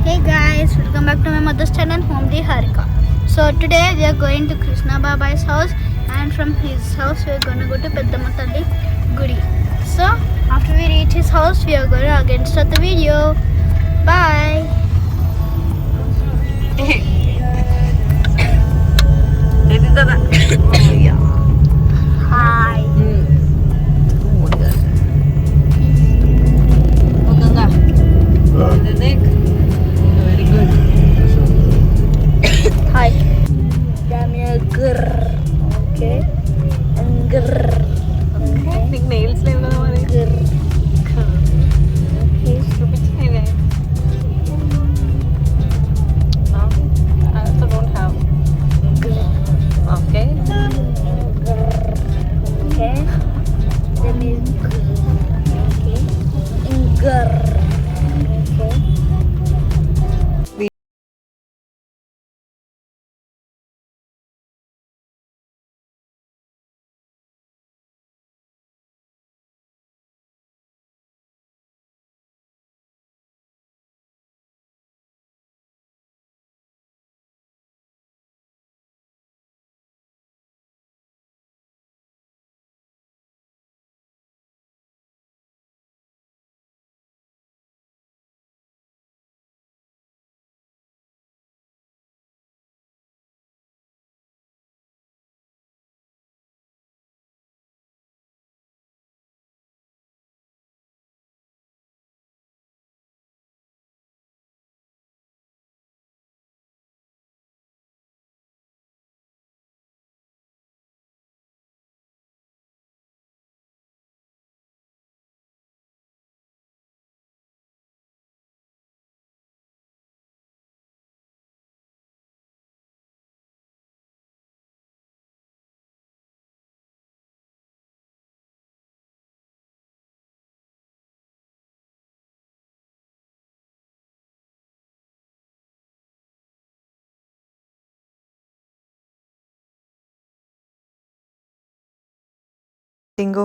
Hey guys, welcome back to my mother's channel, Home the Harika. So today we are going to Krishna Baba's house, and from his house we are going to go to Peddhamma thalli Gudi. So after we reach his house, we are going to again start the video. Bye. Hi. Very good. Hi. Damn grr. Okay. And grr. Okay. Nails leave కదా మరి. Grr. Okay. చూపించలేదే. I also don't have. Okay. Okay. Then is okay. And grr. Okay.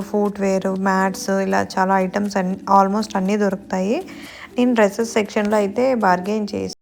Footwear mats ఇలా చాలా items almost అన్నీ దొరుకుతాయి. నేను dresses సెక్షన్లో అయితే bargain చేసి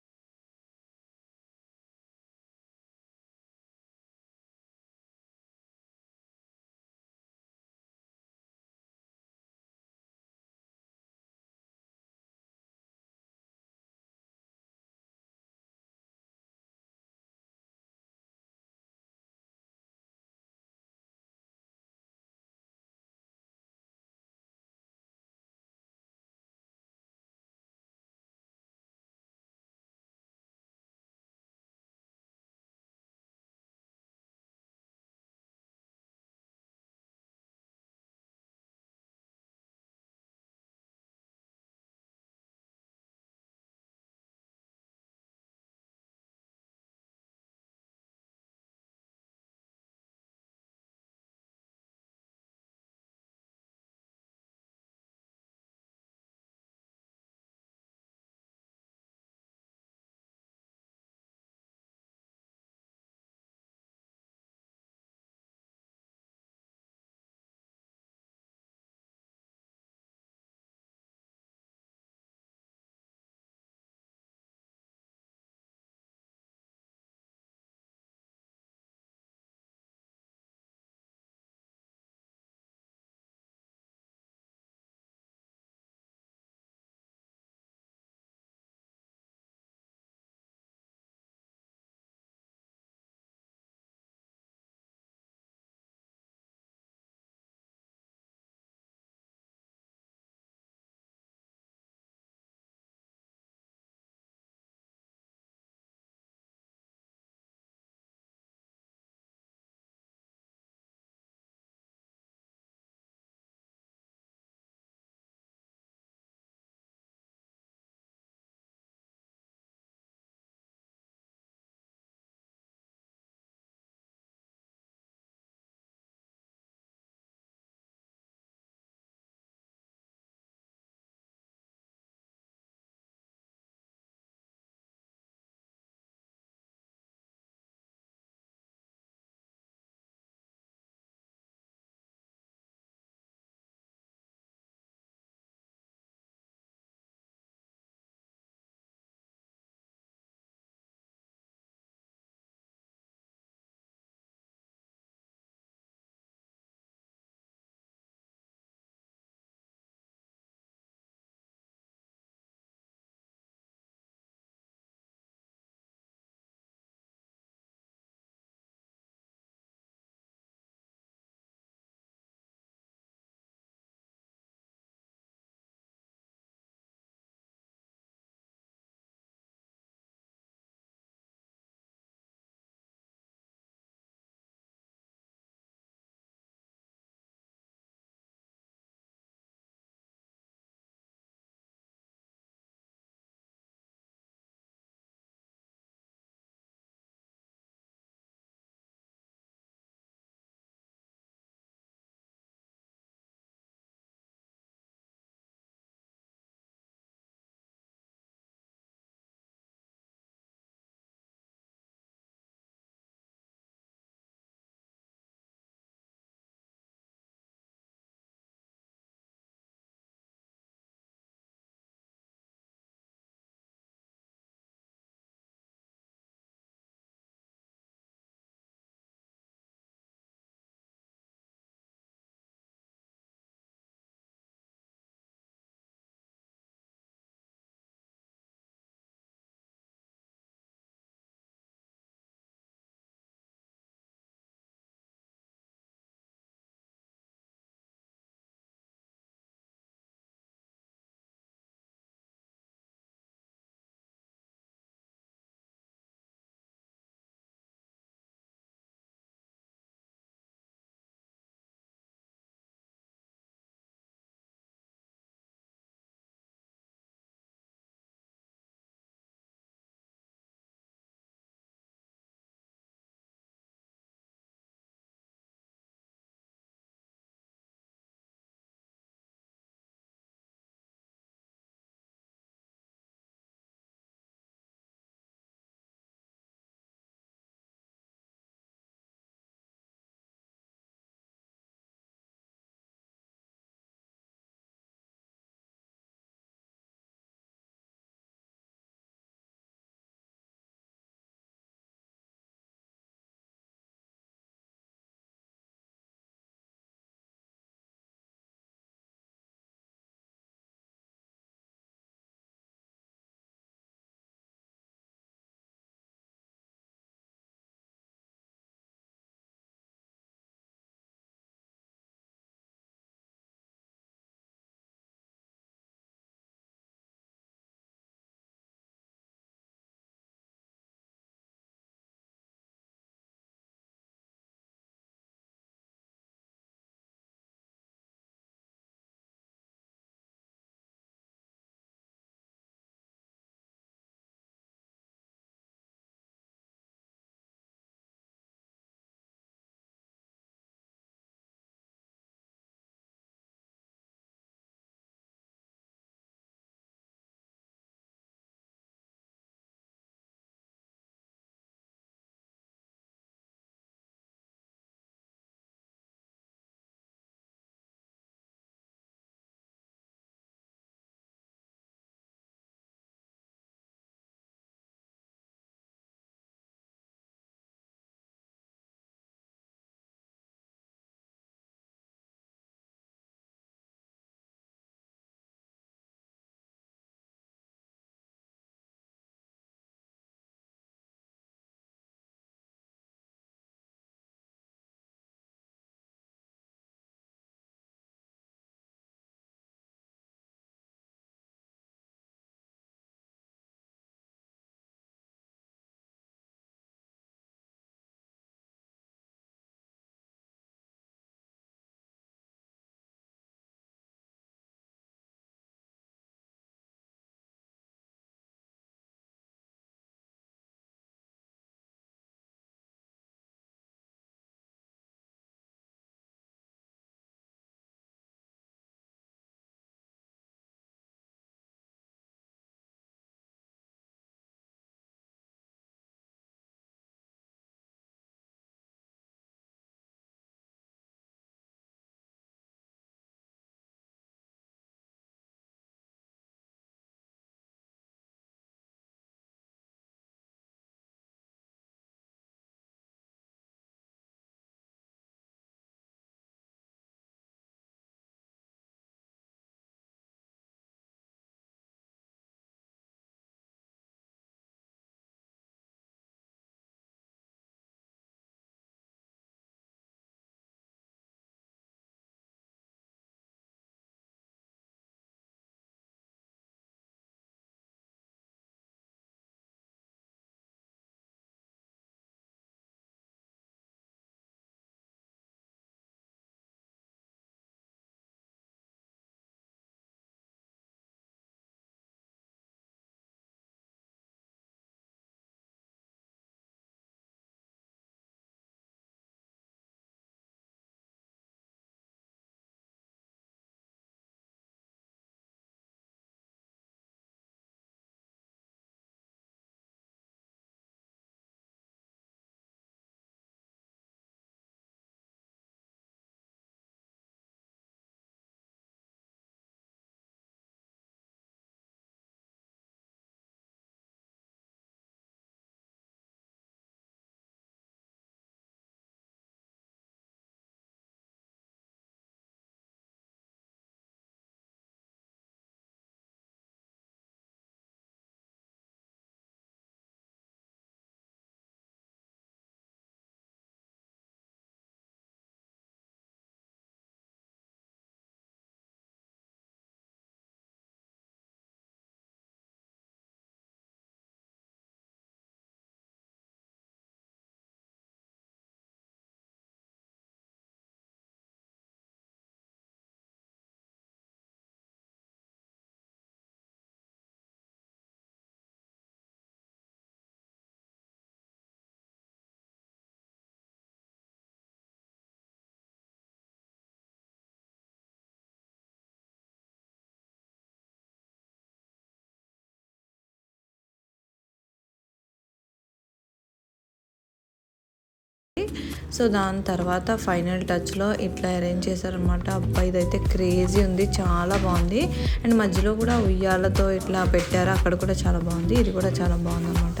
సో దాని తర్వాత ఫైనల్ టచ్లో ఇట్లా అరేంజ్ చేశారనమాట. అబ్బా ఇదైతే క్రేజీ ఉంది, చాలా బాగుంది. అండ్ మధ్యలో కూడా ఉయ్యాలతో ఇట్లా పెట్టారు, అక్కడ కూడా చాలా బాగుంది. ఇది కూడా చాలా బాగుంది అనమాట.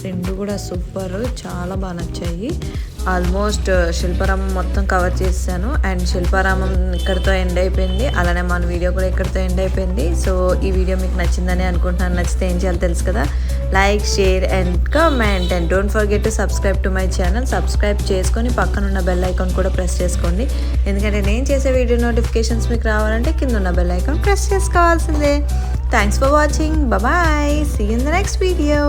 రెండు కూడా సూపర్, చాలా బాగా నచ్చాయి. ఆల్మోస్ట్ శిల్పారామం మొత్తం కవర్ చేశాను. అండ్ శిల్పారామం ఇక్కడితో ఎండ్ అయిపోయింది, అలానే మన వీడియో కూడా ఇక్కడితో ఎండ్ అయిపోయింది. సో ఈ వీడియో మీకు నచ్చిందని అనుకుంటున్నాను. నచ్చితే ఏం చేయాలో తెలుసు కదా, like, share and comment. And don't forget to subscribe to my channel. Subscribe చేసుకొని పక్కన ఉన్న బెల్ ఐకాన్ కూడా ప్రెస్ చేసుకోండి, ఎందుకంటే నేను చేసే వీడియో నోటిఫికేషన్స్ మీకు రావాలంటే కింద ఉన్న బెల్ ఐకాన్ ప్రెస్ చేసుకోవాల్సిందే. Thanks for watching. Bye, see you in the next video.